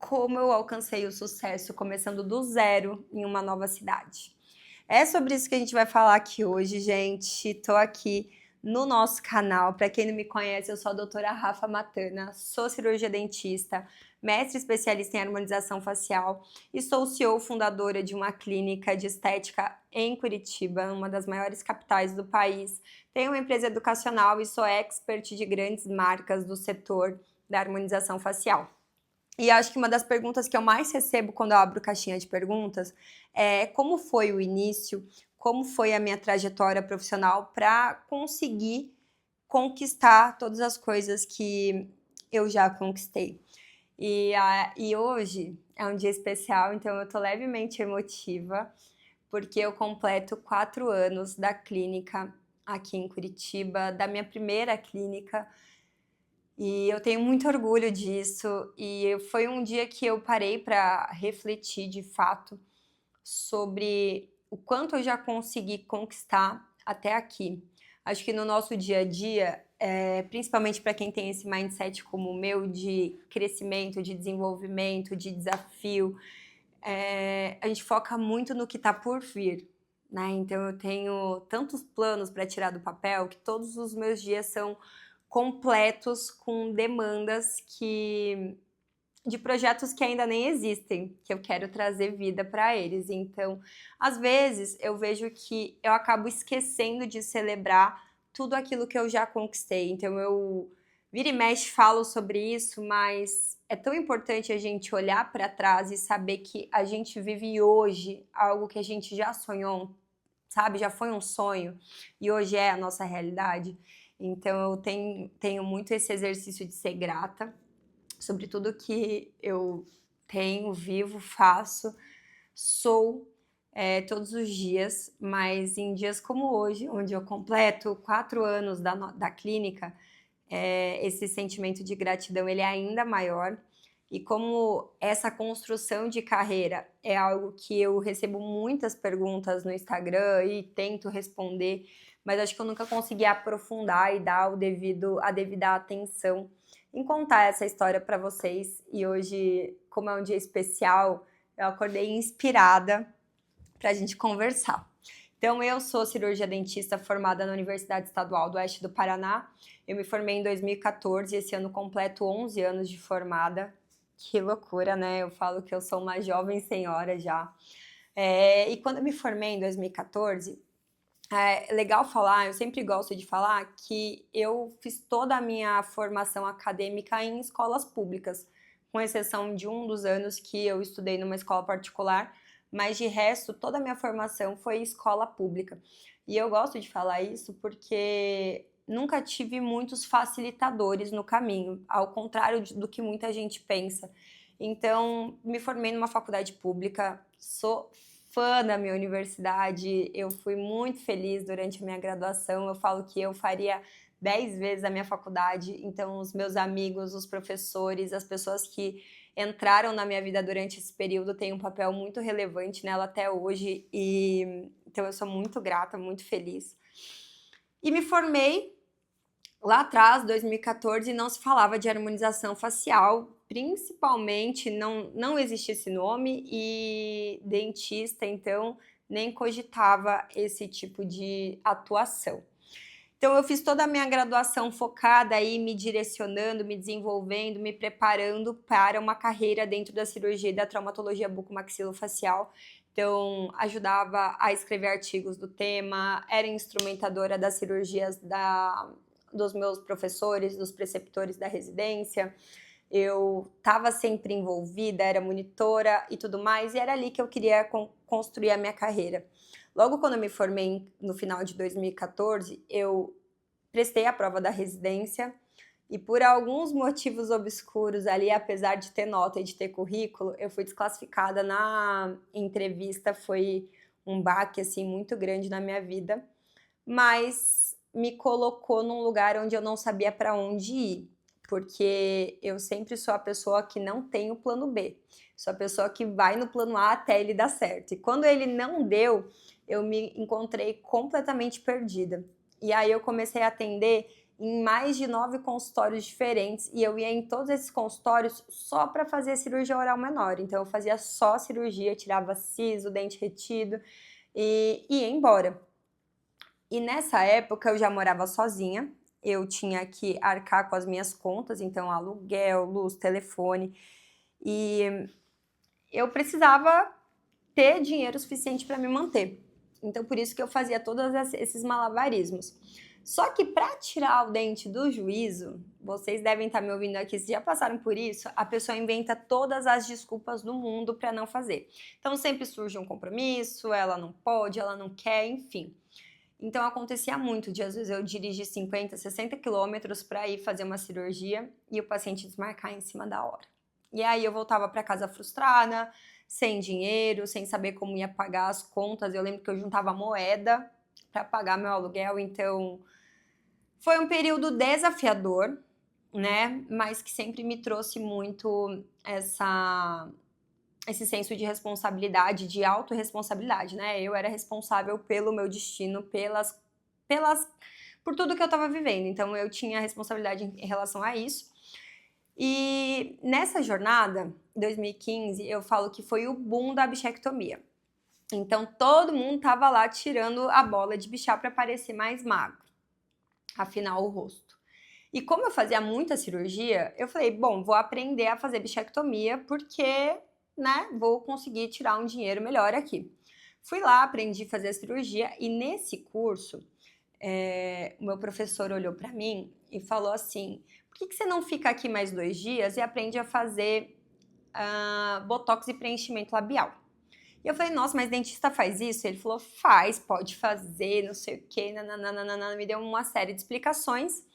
como eu alcancei o sucesso começando do zero em uma nova cidade. É sobre isso que a gente vai falar aqui hoje, gente. Tô aqui no nosso canal. Para quem não me conhece, eu sou a doutora Rafa Matana, sou cirurgia dentista, mestre especialista em harmonização facial e sou CEO fundadora de uma clínica de estética em Curitiba, uma das maiores capitais do país. Tenho uma empresa educacional e sou expert de grandes marcas do setor da harmonização facial. E acho que uma das perguntas que eu mais recebo quando eu abro caixinha de perguntas é como foi o início, como foi a minha trajetória profissional para conseguir conquistar todas as coisas que eu já conquistei. E hoje é um dia especial, então eu tô levemente emotiva, porque eu completo 4 anos da clínica aqui em Curitiba, da minha primeira clínica. E eu tenho muito orgulho disso, e foi um dia que eu parei para refletir de fato sobre o quanto eu já consegui conquistar até aqui. Acho que no nosso dia a dia, principalmente para quem tem esse mindset como o meu de crescimento, de desenvolvimento, de desafio, a gente foca muito no que está por vir, né? Então eu tenho tantos planos para tirar do papel que todos os meus dias são completos com demandas de projetos que ainda nem existem, que eu quero trazer vida para eles. Então, às vezes eu vejo que eu acabo esquecendo de celebrar tudo aquilo que eu já conquistei. Então eu vira e mexe falo sobre isso, mas é tão importante a gente olhar para trás e saber que a gente vive hoje algo que a gente já sonhou, sabe? Já foi um sonho e hoje é a nossa realidade. Então eu tenho muito esse exercício de ser grata sobre tudo que eu tenho, vivo, faço, sou todos os dias, mas em dias como hoje, onde eu completo 4 anos da clínica, esse sentimento de gratidão ele é ainda maior. E como essa construção de carreira é algo que eu recebo muitas perguntas no Instagram e tento responder, mas acho que eu nunca consegui aprofundar e dar a devida atenção em contar essa história para vocês. E hoje, como é um dia especial, eu acordei inspirada para a gente conversar. Então, eu sou cirurgia dentista formada na Universidade Estadual do Oeste do Paraná. Eu me formei em 2014 e esse ano completo 11 anos de formada. Que loucura, né? Eu falo que eu sou uma jovem senhora já. E quando eu me formei em 2014, é legal falar, eu sempre gosto de falar que eu fiz toda a minha formação acadêmica em escolas públicas, com exceção de um dos anos que eu estudei numa escola particular, mas de resto toda a minha formação foi escola pública. E eu gosto de falar isso porque nunca tive muitos facilitadores no caminho, ao contrário do que muita gente pensa. Então, me formei numa faculdade pública, sou fã da minha universidade, eu fui muito feliz durante a minha graduação, eu falo que eu faria 10 vezes a minha faculdade, então os meus amigos, os professores, as pessoas que entraram na minha vida durante esse período têm um papel muito relevante nela até hoje, e então eu sou muito grata, muito feliz. E me formei lá atrás, 2014, não se falava de harmonização facial, principalmente não existia esse nome e dentista, então, nem cogitava esse tipo de atuação. Então, eu fiz toda a minha graduação focada aí, me direcionando, me desenvolvendo, me preparando para uma carreira dentro da cirurgia e da traumatologia bucomaxilofacial. Então, ajudava a escrever artigos do tema, era instrumentadora das cirurgias dos meus professores, dos preceptores da residência. Eu estava sempre envolvida, era monitora e tudo mais, e era ali que eu queria construir a minha carreira. Logo quando eu me formei no final de 2014, eu prestei a prova da residência e por alguns motivos obscuros ali, apesar de ter nota e de ter currículo, eu fui desclassificada na entrevista, foi um baque assim muito grande na minha vida, mas me colocou num lugar onde eu não sabia para onde ir, porque eu sempre sou a pessoa que não tem o plano B, sou a pessoa que vai no plano A até ele dar certo. E quando ele não deu, eu me encontrei completamente perdida. E aí eu comecei a atender em mais de 9 consultórios diferentes e eu ia em todos esses consultórios só para fazer cirurgia oral menor. Então eu fazia só cirurgia, tirava siso, dente retido e ia embora. E nessa época eu já morava sozinha, eu tinha que arcar com as minhas contas, então aluguel, luz, telefone, e eu precisava ter dinheiro suficiente para me manter. Então por isso que eu fazia todos esses malabarismos. Só que para tirar o dente do juízo, vocês devem estar me ouvindo aqui, se já passaram por isso, a pessoa inventa todas as desculpas do mundo para não fazer. Então sempre surge um compromisso, ela não pode, ela não quer, enfim. Então acontecia muito de às vezes eu dirigir 50, 60 quilômetros para ir fazer uma cirurgia e o paciente desmarcar em cima da hora. E aí eu voltava para casa frustrada, sem dinheiro, sem saber como ia pagar as contas. Eu lembro que eu juntava moeda para pagar meu aluguel, então foi um período desafiador, né? Mas que sempre me trouxe muito esse senso de responsabilidade, de autorresponsabilidade, né? Eu era responsável pelo meu destino, por tudo que eu estava vivendo. Então eu tinha responsabilidade em relação a isso. E nessa jornada, 2015, eu falo que foi o boom da bichectomia. Então todo mundo estava lá tirando a bola de bichar para parecer mais magro, afinal o rosto. E como eu fazia muita cirurgia, eu falei, bom, vou aprender a fazer bichectomia porque, né, vou conseguir tirar um dinheiro melhor aqui. Fui lá, aprendi a fazer a cirurgia e nesse curso, o meu professor olhou para mim e falou assim, por que você não fica aqui mais 2 dias e aprende a fazer botox e preenchimento labial? E eu falei, nossa, mas dentista faz isso? Ele falou, faz, pode fazer, não sei o quê, nananana, me deu uma série de explicações.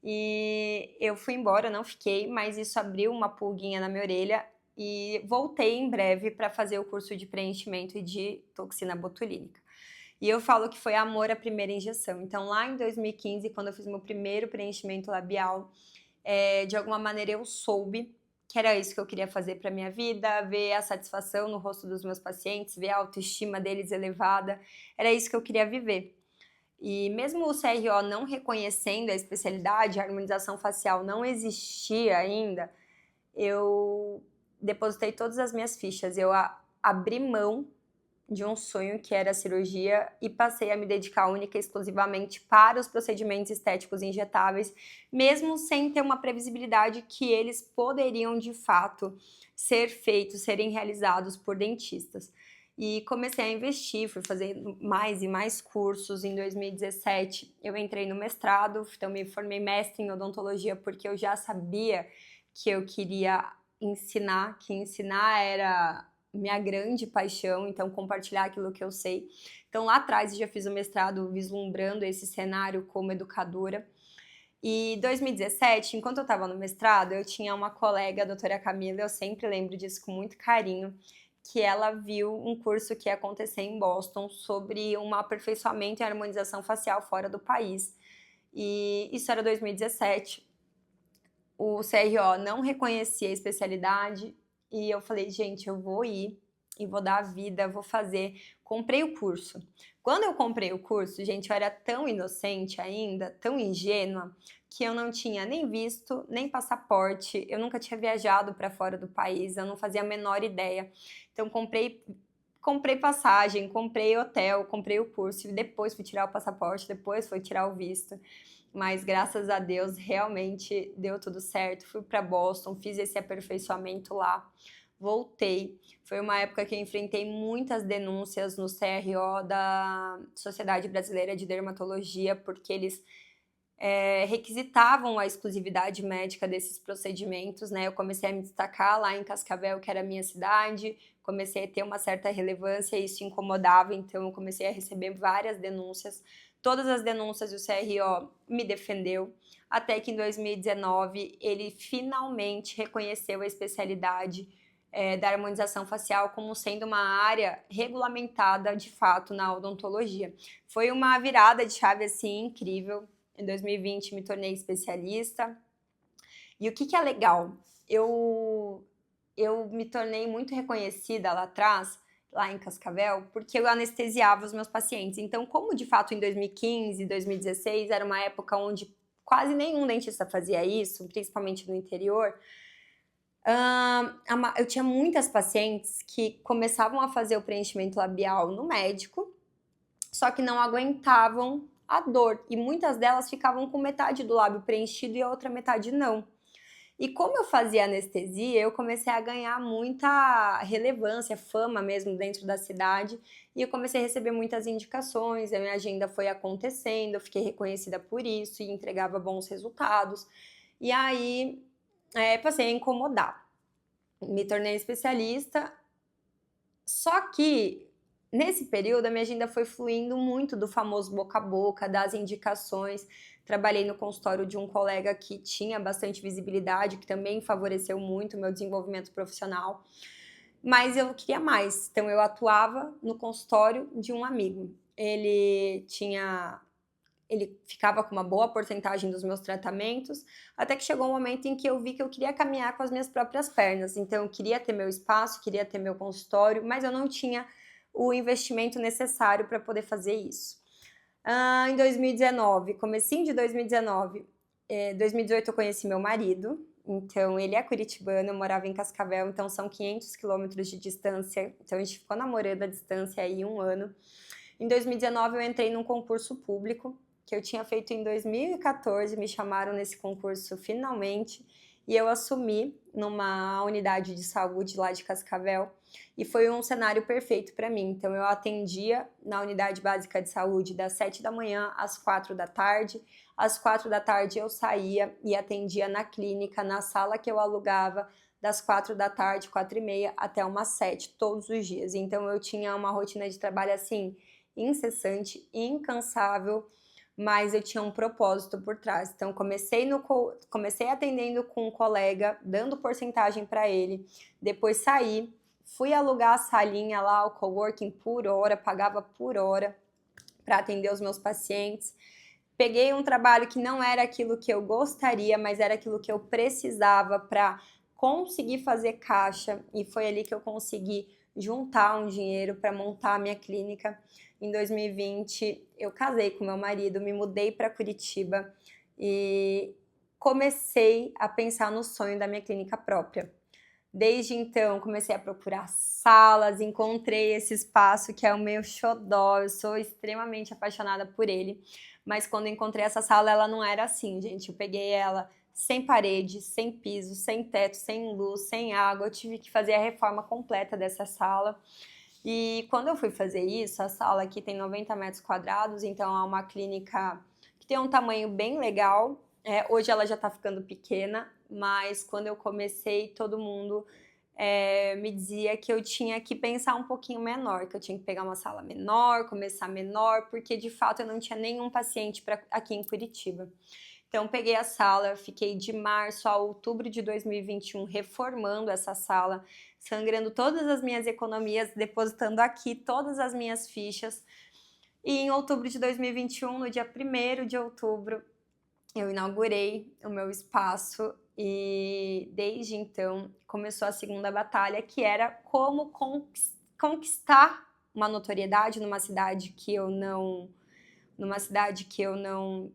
E eu fui embora, não fiquei, mas isso abriu uma pulguinha na minha orelha e voltei em breve para fazer o curso de preenchimento e de toxina botulínica. E eu falo que foi amor à primeira injeção. Então, lá em 2015, quando eu fiz meu primeiro preenchimento labial, de alguma maneira eu soube que era isso que eu queria fazer para minha vida, ver a satisfação no rosto dos meus pacientes, ver a autoestima deles elevada, era isso que eu queria viver. E mesmo o CRO não reconhecendo a especialidade, a harmonização facial não existia ainda, eu depositei todas as minhas fichas, eu abri mão de um sonho que era a cirurgia e passei a me dedicar única e exclusivamente para os procedimentos estéticos injetáveis, mesmo sem ter uma previsibilidade que eles poderiam de fato ser feitos, serem realizados por dentistas. E comecei a investir, fui fazendo mais e mais cursos. Em 2017 eu entrei no mestrado, então me formei mestre em odontologia porque eu já sabia que eu queria ensinar, que ensinar era minha grande paixão, então compartilhar aquilo que eu sei. Então lá atrás eu já fiz o mestrado vislumbrando esse cenário como educadora. E 2017, enquanto eu estava no mestrado, eu tinha uma colega, a doutora Camila, eu sempre lembro disso com muito carinho, que ela viu um curso que ia acontecer em Boston sobre um aperfeiçoamento e harmonização facial fora do país. E isso era 2017. O CRO não reconhecia a especialidade e eu falei, gente, eu vou ir e vou dar a vida, vou fazer. Comprei o curso. Quando eu comprei o curso, gente, eu era tão inocente ainda, tão ingênua, que eu não tinha nem visto, nem passaporte, eu nunca tinha viajado para fora do país, eu não fazia a menor ideia. Então comprei passagem, comprei hotel, comprei o curso e depois fui tirar o passaporte, depois fui tirar o visto. Mas graças a Deus realmente deu tudo certo. Fui para Boston, fiz esse aperfeiçoamento lá, voltei. Foi uma época que eu enfrentei muitas denúncias no CRO da Sociedade Brasileira de Dermatologia, porque eles requisitavam a exclusividade médica desses procedimentos, né? Eu comecei a me destacar lá em Cascavel, que era a minha cidade, comecei a ter uma certa relevância e isso incomodava, então eu comecei a receber várias denúncias. Todas as denúncias do CRO me defendeu, até que em 2019 ele finalmente reconheceu a especialidade da harmonização facial como sendo uma área regulamentada de fato na odontologia. Foi uma virada de chave assim incrível. Em 2020 me tornei especialista. E o que é legal? Eu me tornei muito reconhecida lá atrás, lá em Cascavel, porque eu anestesiava os meus pacientes. Então, como de fato em 2015, 2016 era uma época onde quase nenhum dentista fazia isso, principalmente no interior. Eu tinha muitas pacientes que começavam a fazer o preenchimento labial no médico, só que não aguentavam a dor, e muitas delas ficavam com metade do lábio preenchido e a outra metade não. E como eu fazia anestesia, eu comecei a ganhar muita relevância, fama mesmo dentro da cidade, e eu comecei a receber muitas indicações, a minha agenda foi acontecendo, eu fiquei reconhecida por isso e entregava bons resultados. E aí, passei a incomodar. Me tornei especialista, só que nesse período a minha agenda foi fluindo muito do famoso boca a boca, das indicações. Trabalhei no consultório de um colega que tinha bastante visibilidade, que também favoreceu muito o meu desenvolvimento profissional. Mas eu queria mais, então eu atuava no consultório de um amigo. Ele ficava com uma boa porcentagem dos meus tratamentos, até que chegou um momento em que eu vi que eu queria caminhar com as minhas próprias pernas. Então eu queria ter meu espaço, queria ter meu consultório, mas eu não tinha o investimento necessário para poder fazer isso. Em 2019, comecinho de 2019, 2018 eu conheci meu marido, então ele é curitibano, eu morava em Cascavel, então são 500 quilômetros de distância, então a gente ficou namorando à distância aí 1 ano. Em 2019 eu entrei num concurso público, que eu tinha feito em 2014, me chamaram nesse concurso finalmente, e eu assumi numa unidade de saúde lá de Cascavel, e foi um cenário perfeito para mim. Então eu atendia na unidade básica de saúde das 7 da manhã às 4 da tarde, às 4 da tarde eu saía e atendia na clínica, na sala que eu alugava, das 4 da tarde, 4h30 até umas 7, todos os dias. Então eu tinha uma rotina de trabalho assim, incessante, incansável, mas eu tinha um propósito por trás. Então comecei atendendo com um colega, dando porcentagem para ele, depois saí, fui alugar a salinha lá, o coworking por hora, pagava por hora para atender os meus pacientes. Peguei um trabalho que não era aquilo que eu gostaria, mas era aquilo que eu precisava para conseguir fazer caixa, e foi ali que eu consegui juntar um dinheiro para montar a minha clínica. Em 2020, eu casei com meu marido, me mudei para Curitiba e comecei a pensar no sonho da minha clínica própria. Desde então, comecei a procurar salas, encontrei esse espaço que é o meu xodó, eu sou extremamente apaixonada por ele, mas quando encontrei essa sala, ela não era assim, gente. Eu peguei ela sem parede, sem piso, sem teto, sem luz, sem água, eu tive que fazer a reforma completa dessa sala. E quando eu fui fazer isso, a sala aqui tem 90 metros quadrados, então é uma clínica que tem um tamanho bem legal. Hoje ela já está ficando pequena, mas quando eu comecei, todo mundo me dizia que eu tinha que pensar um pouquinho menor, que eu tinha que pegar uma sala menor, começar menor, porque de fato eu não tinha nenhum paciente aqui em Curitiba. Então peguei a sala, fiquei de março a outubro de 2021 reformando essa sala, sangrando todas as minhas economias, depositando aqui todas as minhas fichas. E em outubro de 2021, no dia 1º de outubro, eu inaugurei o meu espaço e desde então começou a segunda batalha, que era como conquistar uma notoriedade numa cidade que eu não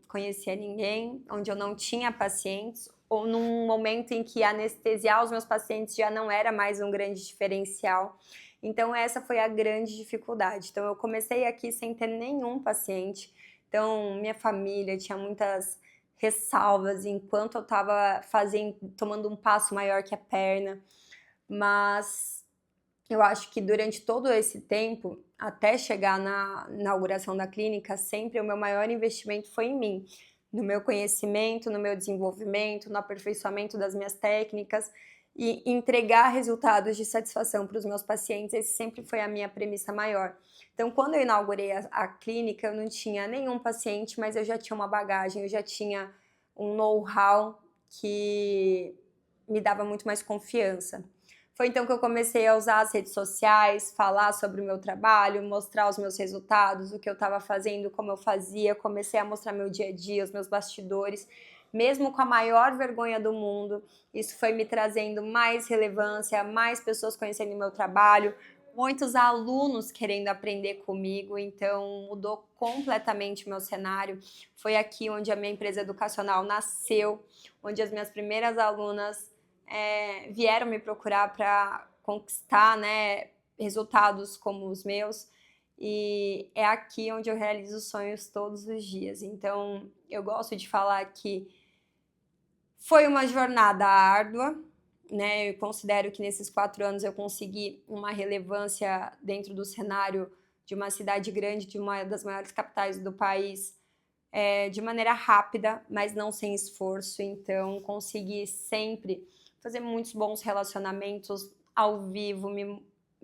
conhecia ninguém, onde eu não tinha pacientes, ou num momento em que anestesiar os meus pacientes já não era mais um grande diferencial. Então essa foi a grande dificuldade. Então eu comecei aqui sem ter nenhum paciente, então minha família tinha muitas ressalvas enquanto eu estava tomando um passo maior que a perna, mas eu acho que durante todo esse tempo, até chegar na inauguração da clínica, sempre o meu maior investimento foi em mim, no meu conhecimento, no meu desenvolvimento, no aperfeiçoamento das minhas técnicas e entregar resultados de satisfação para os meus pacientes. Esse sempre foi a minha premissa maior. Então, quando eu inaugurei a clínica, eu não tinha nenhum paciente, mas eu já tinha uma bagagem, eu já tinha um know-how que me dava muito mais confiança. Foi então que eu comecei a usar as redes sociais, falar sobre o meu trabalho, mostrar os meus resultados, o que eu estava fazendo, como eu fazia, comecei a mostrar meu dia a dia, os meus bastidores, mesmo com a maior vergonha do mundo. Isso foi me trazendo mais relevância, mais pessoas conhecendo o meu trabalho, muitos alunos querendo aprender comigo, então mudou completamente o meu cenário. Foi aqui onde a minha empresa educacional nasceu, onde as minhas primeiras alunas vieram me procurar para conquistar, né, resultados como os meus. E é aqui onde eu realizo sonhos todos os dias. Então, eu gosto de falar que foi uma jornada árdua, né? Eu considero que nesses 4 anos eu consegui uma relevância dentro do cenário de uma cidade grande, de uma das maiores capitais do país, de maneira rápida, mas não sem esforço. Então, consegui sempre fazer muitos bons relacionamentos ao vivo, me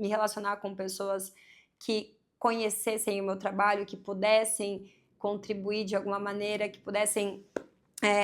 relacionar com pessoas que conhecessem o meu trabalho, que pudessem contribuir de alguma maneira, que pudessem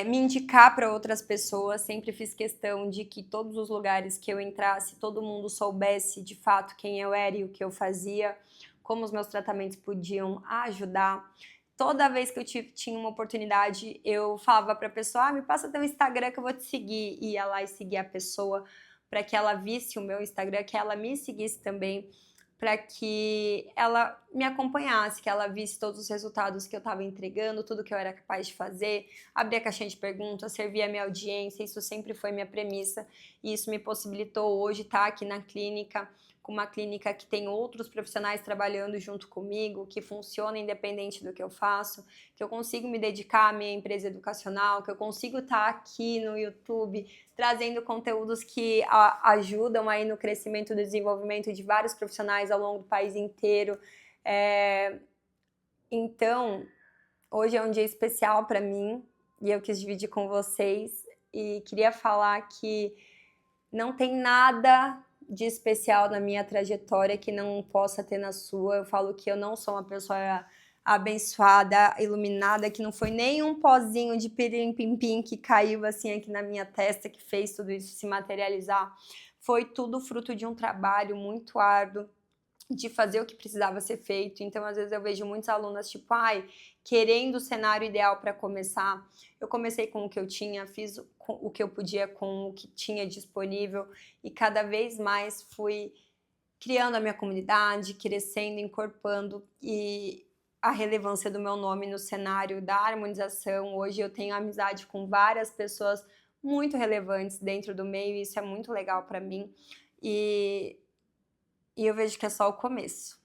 me indicar para outras pessoas. Sempre fiz questão de que todos os lugares que eu entrasse, todo mundo soubesse de fato quem eu era e o que eu fazia, como os meus tratamentos podiam ajudar. Toda vez que eu tinha uma oportunidade, eu falava para a pessoa, me passa teu Instagram que eu vou te seguir. E ia lá e seguir a pessoa para que ela visse o meu Instagram, que ela me seguisse também, para que ela me acompanhasse, que ela visse todos os resultados que eu estava entregando, tudo que eu era capaz de fazer, abrir a caixinha de perguntas, servir a minha audiência. Isso sempre foi minha premissa e isso me possibilitou hoje estar aqui na clínica, com uma clínica que tem outros profissionais trabalhando junto comigo, que funciona independente do que eu faço, que eu consigo me dedicar à minha empresa educacional, que eu consigo estar aqui no YouTube trazendo conteúdos que ajudam aí no crescimento e desenvolvimento de vários profissionais ao longo do país inteiro. Então, hoje é um dia especial para mim e eu quis dividir com vocês e queria falar que não tem nada de especial na minha trajetória que não possa ter na sua. Eu falo que eu não sou uma pessoa abençoada, iluminada, que não foi nem um pozinho de pirim-pim-pim que caiu assim aqui na minha testa, que fez tudo isso se materializar. Foi tudo fruto de um trabalho muito árduo, de fazer o que precisava ser feito. Então, às vezes eu vejo muitos alunos tipo, querendo o cenário ideal para começar. Eu comecei com o que eu tinha, fiz o que eu podia com o que tinha disponível e cada vez mais fui criando a minha comunidade, crescendo, incorporando e a relevância do meu nome no cenário da harmonização. Hoje eu tenho amizade com várias pessoas muito relevantes dentro do meio e isso é muito legal para mim. E eu vejo que é só o começo.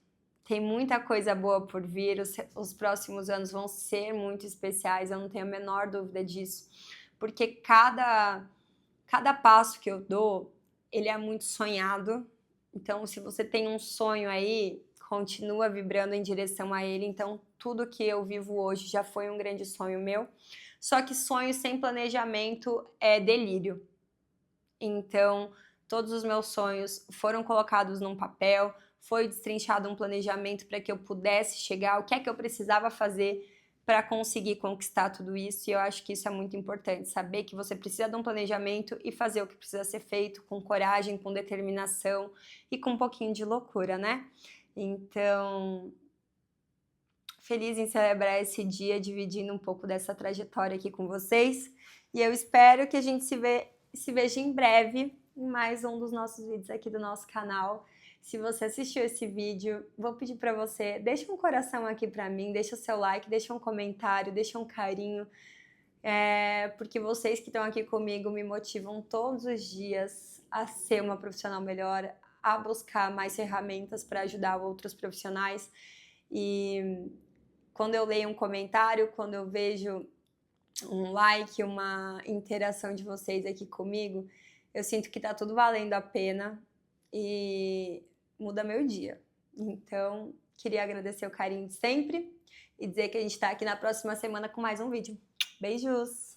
Tem muita coisa boa por vir, os próximos anos vão ser muito especiais, eu não tenho a menor dúvida disso, porque cada passo que eu dou, ele é muito sonhado. Então, se você tem um sonho aí, continua vibrando em direção a ele. Então, tudo que eu vivo hoje já foi um grande sonho meu, só que sonho sem planejamento é delírio. Então, todos os meus sonhos foram colocados num papel, foi destrinchado um planejamento para que eu pudesse chegar, o que é que eu precisava fazer para conseguir conquistar tudo isso. E eu acho que isso é muito importante, saber que você precisa de um planejamento e fazer o que precisa ser feito com coragem, com determinação e com um pouquinho de loucura, né? Então, feliz em celebrar esse dia, dividindo um pouco dessa trajetória aqui com vocês. E eu espero que a gente se veja em breve em mais um dos nossos vídeos aqui do nosso canal. Se você assistiu esse vídeo, vou pedir para você, deixa um coração aqui para mim, deixa o seu like, deixa um comentário, deixa um carinho, porque vocês que estão aqui comigo me motivam todos os dias a ser uma profissional melhor, a buscar mais ferramentas para ajudar outros profissionais. E quando eu leio um comentário, quando eu vejo um like, uma interação de vocês aqui comigo, eu sinto que tá tudo valendo a pena e muda meu dia. Então, queria agradecer o carinho de sempre e dizer que a gente tá aqui na próxima semana com mais um vídeo. Beijos!